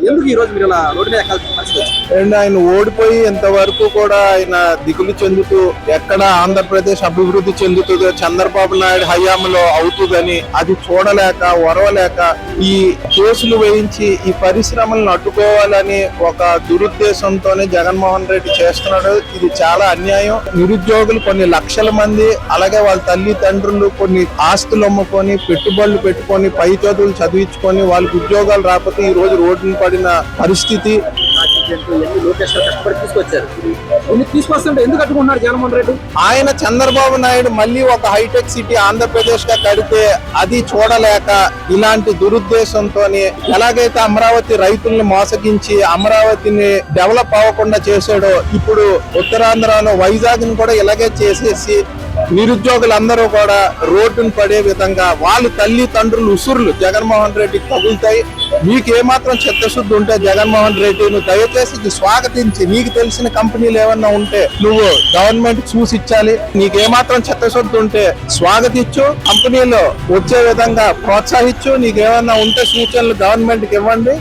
ఎందుకు ఈ రోజు మీరు ఇలా రోడ్డు మీద ఎక్కాల్సిన పరిస్థితి వచ్చింది? అండ్ ఆయన ఓడిపోయి ఇంతవరకు కూడా ఆయన దిగులు చెందుతూ ఎక్కడ ఆంధ్రప్రదేశ్ అభివృద్ధి చెందుతుందో చంద్రబాబు నాయుడు హయాంలో అవుతుందని అది చూడలేక ఒరవలేక ఈ కేసులు వేయించి ఈ పరిశ్రమలను అడ్డుకోవాలని ఒక దురుద్దేశంతోనే జగన్మోహన్ రెడ్డి చేస్తున్నాడు. ఇది చాలా అన్యాయం. నిరుద్యోగులు కొన్ని లక్షల మంది, అలాగే వాళ్ళ తల్లిదండ్రులు కొన్ని ఆస్తులు అమ్ముకొని పెట్టుబడులు పెట్టుకొని పై చదువులు చదివించుకొని వాళ్ళకి ఉద్యోగాలు రాకపోతే ఈ రోజు రోడ్డున పడిన పరిస్థితి. లోకేష్ గారు కష్టపడి తీసుకొచ్చారు. తీసుకొస్తుంటే ఎందుకు కట్టుకుంటున్నారు జగన్మోహన్ రెడ్డి? ఆయన చంద్రబాబు నాయుడు మళ్ళీ ఒక హైటెక్ సిటీ ఆంధ్రప్రదేశ్ గా కడితే అది చూడలేక ఇలాంటి దురుద్దేశంతోని ఎలాగైతే అమరావతి రైతుల్ని మోసగించి అమరావతిని డెవలప్ అవ్వకుండా చేశాడో ఇప్పుడు ఉత్తరాంధ్రలో వైజాగ్ ని కూడా ఇలాగే చేసేసి నిరుద్యోగులందరూ కూడా రోడ్డును పడే విధంగా వాళ్ళ తల్లిదండ్రులు ఉసురులు జగన్మోహన్ రెడ్డికి తగులుతాయి. మీకు ఏమాత్రం చిత్తశుద్ధి ఉంటే జగన్మోహన్ రెడ్డి నువ్వు దయచేసి ఇది స్వాగతించి నీకు తెలిసిన కంపెనీలు ఏమన్నా ఉంటే నువ్వు గవర్నమెంట్ చూసి ఇచ్చాలి. నీకు ఏమాత్రం చిత్తశుద్ధి ఉంటే స్వాగతించు, కంపెనీలో వచ్చే విధంగా ప్రోత్సహించు. నీకు ఏమన్నా ఉంటే సూచనలు గవర్నమెంట్ కి ఇవ్వండి.